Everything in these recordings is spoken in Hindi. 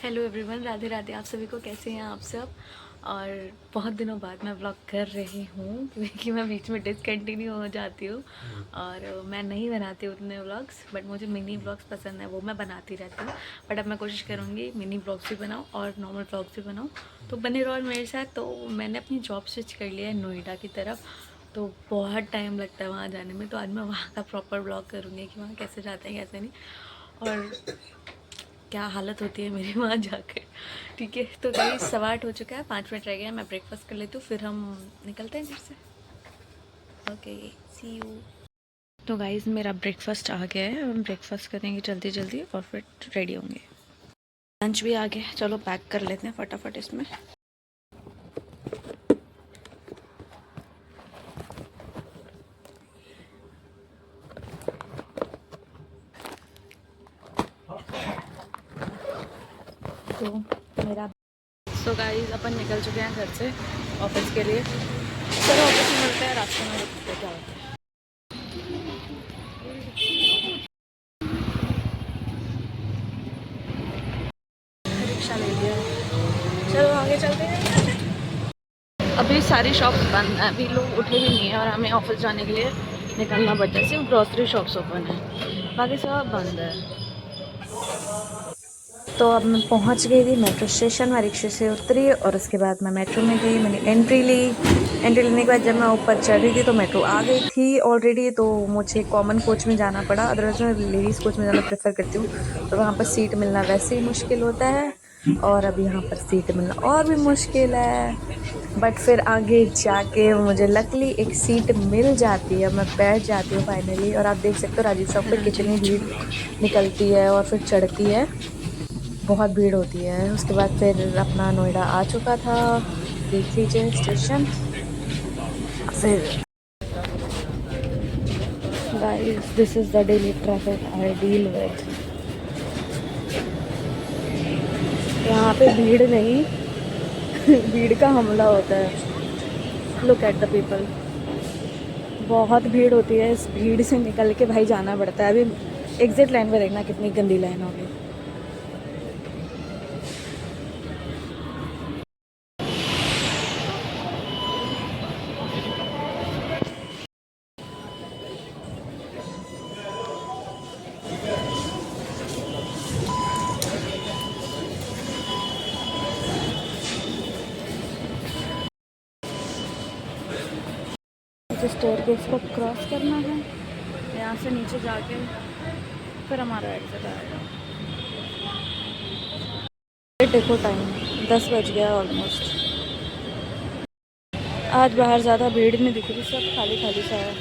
Hello everyone, Radhe Radhe. आप सभी को कैसे हैं आप सब। और बहुत दिनों बाद मैं व्लॉग कर रही हूँ क्योंकि मैं बीच में डिसकंटिन्यू हो जाती हूँ और मैं नहीं बनाती हूँ उतने व्लॉग्स, बट मुझे मिनी व्लॉग्स पसंद है, वो मैं बनाती रहती हूँ। बट अब मैं कोशिश करूँगी मिनी व्लॉग्स भी बनाऊँ और नॉर्मल व्लॉग्स भी बनाऊँ, तो बने रहो मेरे साथ। तो मैंने अपनी जॉब स्विच कर लिया है नोएडा की तरफ, तो बहुत टाइम लगता है वहाँ जाने में। तो आज मैं वहाँ का प्रॉपर व्लॉग करूँगी कि वहाँ कैसे जाते हैं कैसे नहीं, और क्या हालत होती है मेरी वहाँ जाकर। ठीक है, तो गाइस 8:15 हो चुका है, 5 मिनट रह गए हैं। मैं ब्रेकफास्ट कर लेती हूँ, फिर हम निकलते हैं घर से। Okay, see you. तो गाइस मेरा ब्रेकफास्ट आ गया है, हम ब्रेकफास्ट करेंगे जल्दी जल्दी और फिर रेडी होंगे। लंच भी आ गया, चलो पैक कर लेते हैं फटाफट इसमें। तो मेरा गाइस अपन निकल चुके हैं घर से ऑफिस के लिए। चलो ऑफिस में मिलते हैं, रास्ते में रुकते हैं क्या होता है। रिक्शा ले लिया, चलो आगे चलते हैं। अभी सारी शॉप्स बंद हैं, अभी लोग उठे भी नहीं हैं और हमें ऑफिस जाने के लिए निकलना पड़ता है। सिर्फ ग्रॉसरी शॉप्स ओपन है, बाकी सब बंद है। तो अब मैं पहुंच गई थी मेट्रो स्टेशन, मैं रिक्शे से उतरी और उसके बाद मैं मेट्रो में गई। मैंने एंट्री ली। एंट्री लेने के बाद जब मैं ऊपर चढ़ रही थी तो मेट्रो आ गई थी ऑलरेडी, तो मुझे कॉमन कोच में जाना पड़ा। अदरवाइज मैं लेडीज़ कोच में जाना प्रेफर करती हूँ, तो वहाँ पर सीट मिलना वैसे ही मुश्किल होता है, और अब यहाँ पर सीट मिलना और भी मुश्किल है। बट फिर आगे जाके मुझे लकली एक सीट मिल जाती है, मैं बैठ जाती हूँ फाइनली। और आप देख सकते हो राजीव चौक पे कितनी भीड़ निकलती है और फिर चढ़ती है, बहुत भीड़ होती है। उसके बाद फिर अपना नोएडा आ चुका था, देख लीजिए स्टेशन। फिर guys this is the daily traffic I deal with. यहाँ पे भीड़ नहीं भीड़ का हमला होता है। लुक एट द पीपल, बहुत भीड़ होती है। इस भीड़ से निकल के भाई जाना पड़ता है। अभी एग्जिट लाइन पे देखना कितनी गंदी लाइन होगी। स्टेयरकेस को क्रॉस करना है, यहाँ से नीचे जाके फिर हमारा एग्जिट आएगा। देखो टाइम 10 बज गया ऑलमोस्ट। आज बाहर ज़्यादा भीड़ नहीं दिख रही, सब खाली खाली सा है।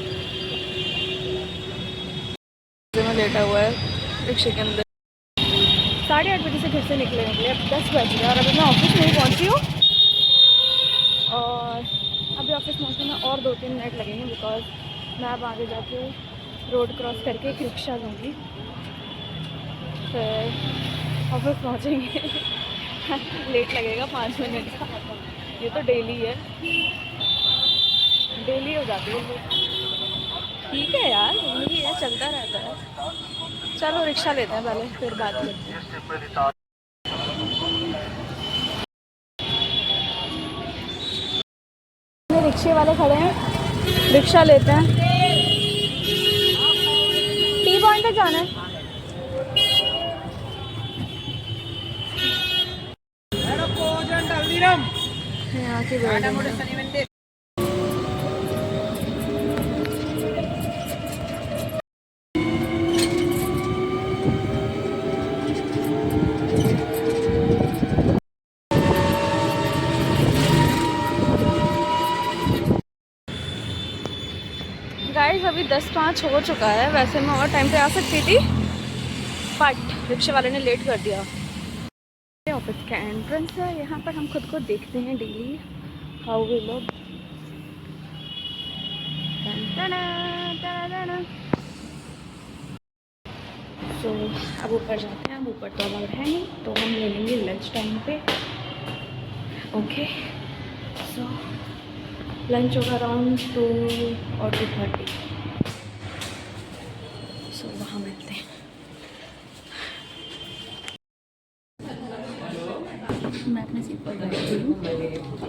में लेटा हुआ है रिक्शे के अंदर। 8:30 बजे से घर से निकले अब 10 बज गया और अभी मैं ऑफिस नहीं पहुंची हूँ। और अभी ऑफिस पहुंचने में और 2-3 मिनट लगेंगे, बिकॉज मैं अब आगे जाके रोड क्रॉस करके एक रिक्शा लूँगी, फिर ऑफिस पहुंचेंगे। लेट लगेगा 5 मिनट का, ये तो डेली है, डेली हो जाती है। ठीक है यार, जिंदगी है, चलता रहता है। चलो रिक्शा लेते हैं पहले, फिर बात करते हैं। रिक्शे वाले खड़े हैं, रिक्शा लेते हैं। टी पॉइंट पे जाना है। यहाँ की बिल्डिंग है। गाइस अभी 10:05 हो चुका है, वैसे मैं और टाइम पे आ सकती थी, बट रिक्शे वाले ने लेट कर दिया। ऑफिस का एंट्रेंस है, यहाँ पर हम खुद को देखते हैं डेली हाउ वी लुक। तो अब ऊपर जाते हैं। अब ऊपर तो अलाउड है नहीं, तो हम ले लेंगे लंच टाइम पे। ओके, सो लंच होगा अराउंड 2 और 2:30, सो वहाँ मिलते हैं। मैं अपने सीट पर बैठी हूँ।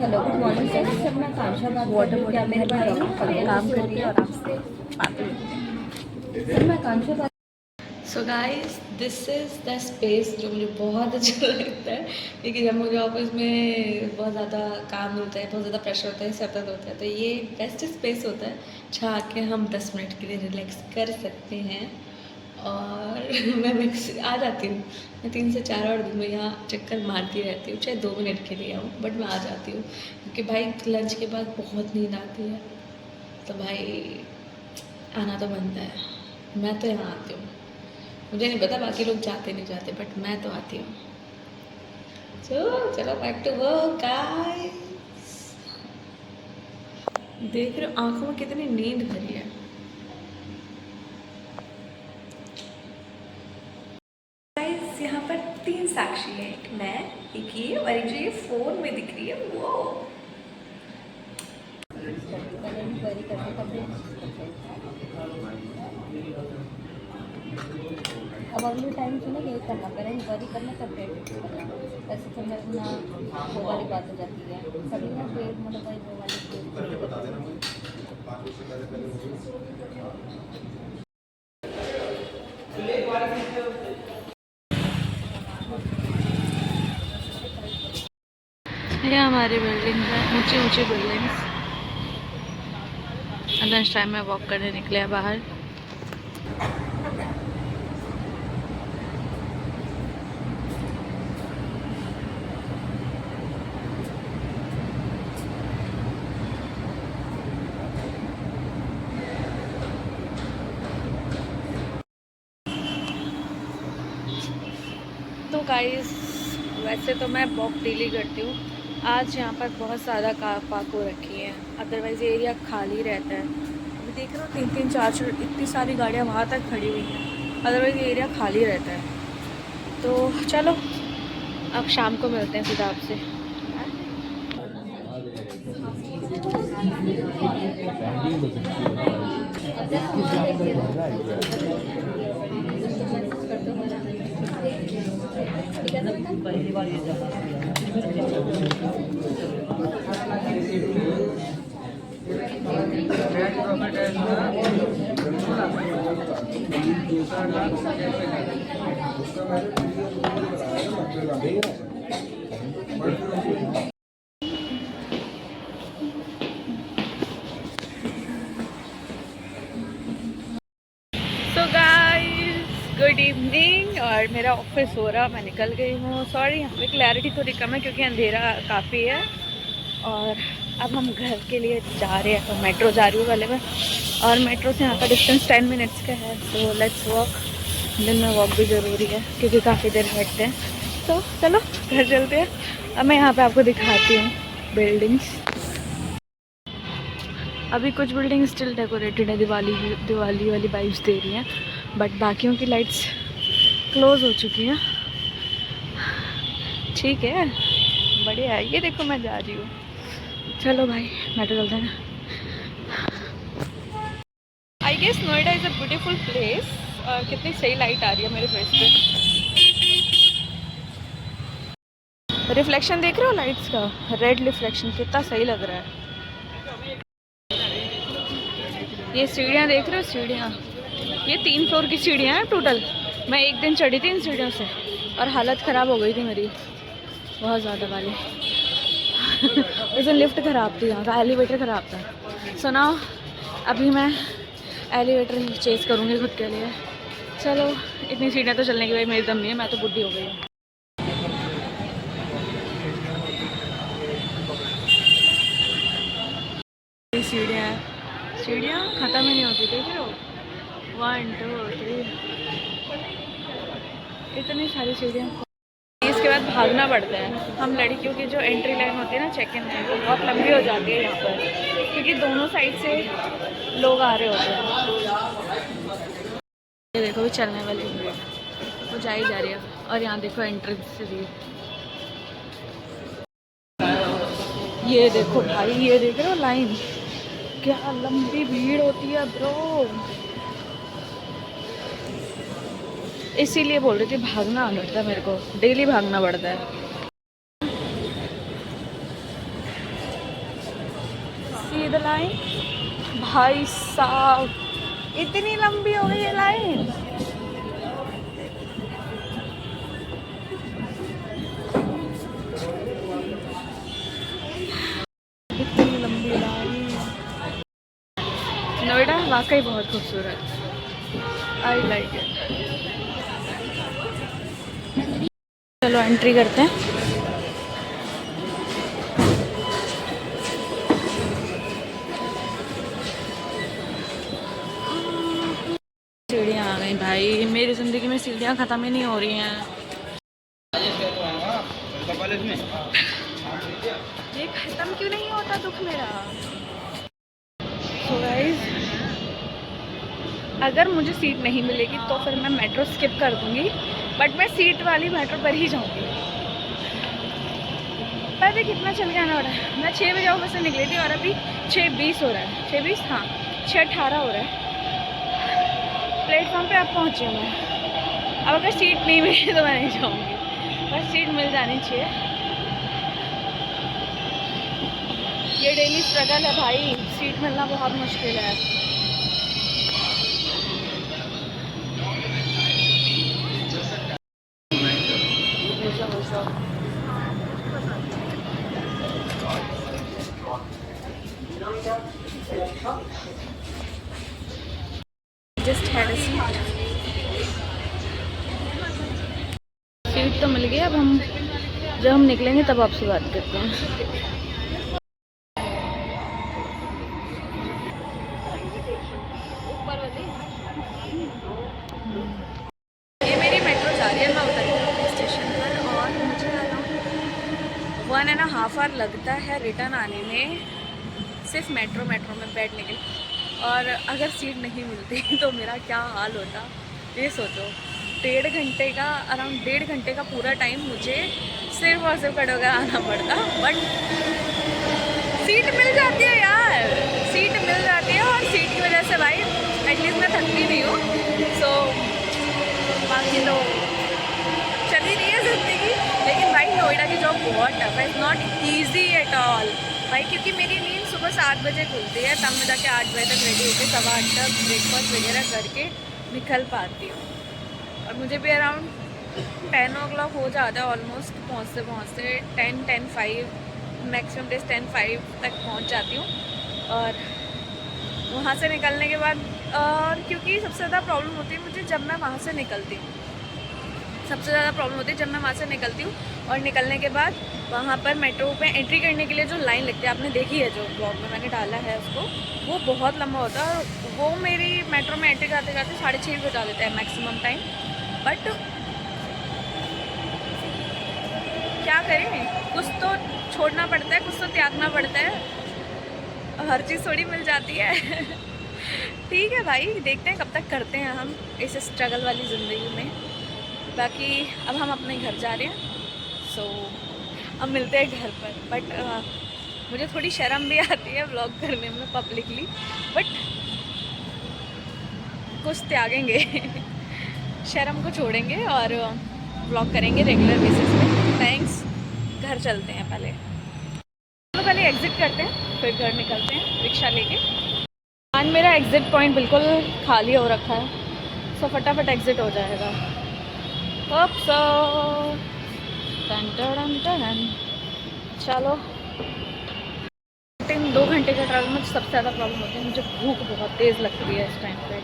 हेलो गुड मॉर्निंग सर, मैं कांक्षा बात कर रही हूँ। क्या मेरे पास काम करती है और आपसे बात करती है। सर मैं कांक्षा बात। So guys, this is the space जो मुझे बहुत अच्छा लगता है, क्योंकि जब मुझे ऑफिस में बहुत ज़्यादा काम होता है, बहुत ज़्यादा प्रेशर होता है, सर दर्द होता है, तो ये बेस्ट स्पेस होता है जहाँ आके हम 10 मिनट के लिए रिलैक्स कर सकते हैं। और मैं मिक्स आ जाती हूँ, मैं 3 से 4 बार दिन में यहाँ चक्कर मारती रहती हूँ, चाहे 2 मिनट के लिए आऊँ, बट मैं आ जाती हूँ क्योंकि भाई लंच के बाद बहुत नींद आती है, तो भाई आना तो बनता है। मैं तो यहाँ आती हूँ, मुझे नहीं पता बाकी लोग जाते नहीं जाते, बट मैं तो आती हूँ। चलो बैक टू वर्क गाइस। देख रहे हो आंखों में कितनी नींद भरी है। गाइस यहाँ पर 3 साक्षी है, एक मैं, एक ये और एक जो ये फोन में दिख रही है वो। अब अगले टाइम से ना यही करना, पहले इंक्वायरी करना तब डेट करना। वैसे तो मैं अपना वो वाली बात हो जाती है, सभी ना पेड़ मतलब वो वाली ये हमारी बिल्डिंग है, ऊंची ऊंची बिल्डिंग्स। लंच टाइम में वॉक करने निकले हैं बाहर। तो गाइस वैसे तो मैं वॉक डेली करती हूँ, आज यहाँ पर बहुत ज़्यादा कार पार्क हो रखी है, अदरवाइज़ एरिया खाली रहता है। अभी देख रहे हो 3-3 4 इतनी सारी गाड़ियाँ वहाँ तक खड़ी हुई हैं, अदरवाइज़ एरिया खाली रहता है। तो चलो अब शाम को मिलते हैं सीधा आपसे। सो गाइस गुड इवनिंग, और मेरा ऑफिस हो रहा, मैं निकल गई हूँ। सॉरी यहाँ पे क्लैरिटी थोड़ी कम है क्योंकि अंधेरा काफ़ी है। और अब हम घर के लिए जा रहे हैं, तो मेट्रो जा रही हूँ पहले मैं, और मेट्रो से यहाँ का डिस्टेंस 10 मिनट्स का है। So let's walk. दिन में वॉक भी ज़रूरी है क्योंकि काफ़ी देर बैठते हैं। तो चलो घर चलते हैं। अब मैं यहाँ पे आपको दिखाती हूँ बिल्डिंग्स। अभी कुछ बिल्डिंग स्टिल डेकोरेटेड है, दिवाली वाली वाइब्स दे रही हैं, बट बाकियों की लाइट्स क्लोज हो चुकी हैं। ठीक है, बढ़िया है। ये देखो मैं जा रही हूँ। चलो भाई मेट्रो चलते हैं। I guess Noida is a beautiful place. कितनी सही लाइट आ रही है मेरे फेस पे। रिफ्लेक्शन देख रहे हो लाइट्स का, रेड रिफ्लेक्शन कितना सही लग रहा है। ये सीढ़ियाँ देख रहे हो, सीढ़ियाँ, ये 3 फ्लोर की सीढ़ियाँ हैं टोटल। मैं एक दिन चढ़ी थी इन सीढ़ियों से और हालत ख़राब हो गई थी मेरी बहुत ज़्यादा वाली। उस दिन लिफ्ट ख़राब थी, यहाँ का एलिवेटर ख़राब था। सुना, अभी मैं एलिवेटर ही चेज़ करूँगी खुद के लिए। चलो इतनी सीढ़ियाँ तो चलने की भाई मेरी दम नहीं है, मैं तो बुढ़ी हो गई हूँ। सीढ़ियाँ सीढ़ियाँ ख़त्म ही नहीं होती, देख रहे हो, 1 2 3 इतनी सारी सीढ़ियाँ। इसके बाद भागना पड़ता है। हम लड़कियों की जो एंट्री लाइन होती है ना, चेक इन लाइन, वो बहुत लंबी हो जाती है यहाँ पर, क्योंकि दोनों साइड से लोग आ रहे होते हैं। ये देखो भी चलने वाली भीड़, वो जा ही जा रही है। और यहाँ देखो एंट्रेंस से भी, ये देखो भाई, ये देख रहे हो लाइन, क्या लंबी भीड़ होती है ब्रो। इसीलिए बोल रही थी भागना पड़ता है, मेरे को डेली भागना पड़ता है। सी द लाइन, भाई साहब इतनी लंबी हो गई ये लाइन। इतनी लंबी लाइन। नोएडा वाकई बहुत खूबसूरत, आई लाइक इट। चलो एंट्री करते हैं। सीढ़ियाँ आ गई भाई, मेरी ज़िंदगी में सीढ़ियाँ ख़त्म ही नहीं हो रही हैं। ये ख़त्म क्यों नहीं होता दुख मेरा। So guys, अगर मुझे सीट नहीं मिलेगी तो फिर मैं मेट्रो स्किप कर दूँगी, बट मैं सीट वाली मेट्रो पर ही जाऊँगी। पता कितना चल के आना हो रहा है। मैं 6 बजे ऑफिस से निकली थी और अभी 6:20 हो रहा है। 6:20, हाँ 6:18 हो रहा है। प्लेटफॉर्म पे अब पहुँची हूँ मैं। अब अगर सीट नहीं मिली तो मैं नहीं जाऊँगी, बस सीट मिल जानी चाहिए। ये डेली स्ट्रगल है भाई, सीट मिलना बहुत मुश्किल है। जस्ट हैड अ सीट तो मिल गई। अब हम जब हम निकलेंगे तब आपसे बात करते हैं। ये मेरी मेट्रो जा रही है, मैं उतर गई स्टेशन पर और मुझे अराउंड 1.5 आवर लगता है रिटर्न आने में, सिर्फ मेट्रो में बैठने के लिए। और अगर सीट नहीं मिलती तो मेरा क्या हाल होता ये सोचो। 1.5 घंटे का पूरा टाइम मुझे सिर्फ और सिर्फ खड़े होकर आना पड़ता, बट सीट मिल जाती है यार, सीट मिल जाती है। और सीट की वजह से भाई एटलीस्ट मैं थकती नहीं हूँ। सो बाकी तो चली रही है ज़िंदगी। लेकिन भाई नोएडा की जॉब बहुत टफ है, it's not easy at all भाई, क्योंकि मेरी नींद सुबह 7 बजे खुलती है, तब मैं जाके 8 बजे तक रेडी होकर 8:15 तक ब्रेकफास्ट वगैरह करके निकल पाती हूँ। और मुझे भी अराउंड 10 o'clock हो जाता है ऑलमोस्ट पहुँचते 10:05 मैक्सिमम डेज 10:05 तक पहुँच जाती हूँ। और वहाँ से निकलने के बाद क्योंकि सबसे ज़्यादा प्रॉब्लम होती है मुझे जब मैं वहाँ से निकलती हूँ, सबसे ज़्यादा प्रॉब्लम होती है जब मैं वहाँ से निकलती हूँ। और निकलने के बाद वहाँ पर मेट्रो पे एंट्री करने के लिए जो लाइन लगती है, आपने देखी है जो ब्लॉग में मैंने डाला है उसको, वो बहुत लंबा होता है। और वो मेरी मेट्रो में एंट्री करते 6:30 बजा देता है मैक्सिमम टाइम। बट क्या करें, कुछ तो छोड़ना पड़ता है, कुछ तो त्यागना पड़ता है, हर चीज़ थोड़ी मिल जाती है। ठीक है भाई, देखते हैं कब तक करते हैं हम इस स्ट्रगल वाली ज़िंदगी में। बाकी अब हम अपने घर जा रहे हैं, सो अब मिलते हैं घर पर। बट मुझे थोड़ी शर्म भी आती है व्लॉग करने में पब्लिकली, बट कुछ त्यागेंगे। शर्म को छोड़ेंगे और व्लॉग करेंगे रेगुलर बेसिस पे। थैंक्स। घर चलते हैं पहले एग्ज़िट करते हैं, फिर घर निकलते हैं रिक्शा लेके। आज मेरा एग्ज़िट पॉइंट बिल्कुल खाली हो रखा है, सो फटाफट एग्ज़िट हो जाएगा। Hope so. चलो 2 घंटे का ट्रैवल में सबसे ज़्यादा प्रॉब्लम होती है, मुझे भूख बहुत तेज़ लगती है इस टाइम पे,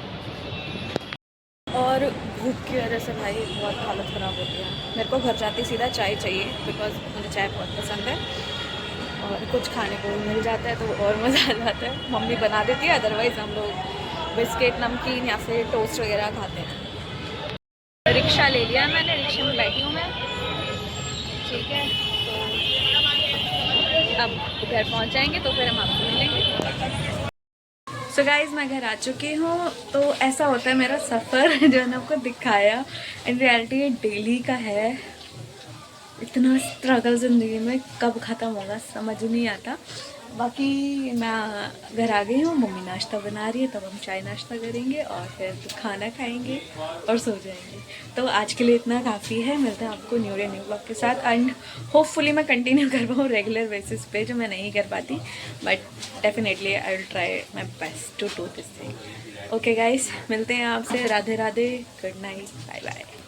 और भूख की वजह से भाई बहुत हालत ख़राब होती है। मेरे को घर जाते सीधा चाय चाहिए, बिकॉज मुझे चाय बहुत पसंद है। और कुछ खाने को मिल जाता है तो और मज़ा आ जाता है। मम्मी बना देती है, अदरवाइज़ हम लोग बिस्किट नमकीन या फिर टोस्ट वगैरह खाते हैं। रिक्शा ले लिया मैंने, रिक्शे में बैठी हूँ मैं, ठीक है। तो अब घर पहुँच जाएंगे तो फिर हम आपको मिलेंगे। सो गाइज़ मैं घर आ चुकी हूँ। तो ऐसा होता है मेरा सफ़र जो मैंने आपको दिखाया, इन रियलिटी ये डेली का है। इतना स्ट्रगल ज़िंदगी में कब ख़त्म होगा समझ नहीं आता। बाकी मैं घर आ गई हूँ, मम्मी नाश्ता बना रही है, तब हम चाय नाश्ता करेंगे और फिर खाना खाएंगे और सो जाएंगे। तो आज के लिए इतना काफ़ी है, मिलते हैं आपको न्यू डे न्यू ब्लॉग के साथ एंड होपफुली मैं कंटिन्यू कर पाऊँ रेगुलर बेसिस पे, जो मैं नहीं कर पाती, but definitely I will try my best to do this thing. Okay guys, मिलते हैं आपसे, Radhe Radhe, good night, bye bye.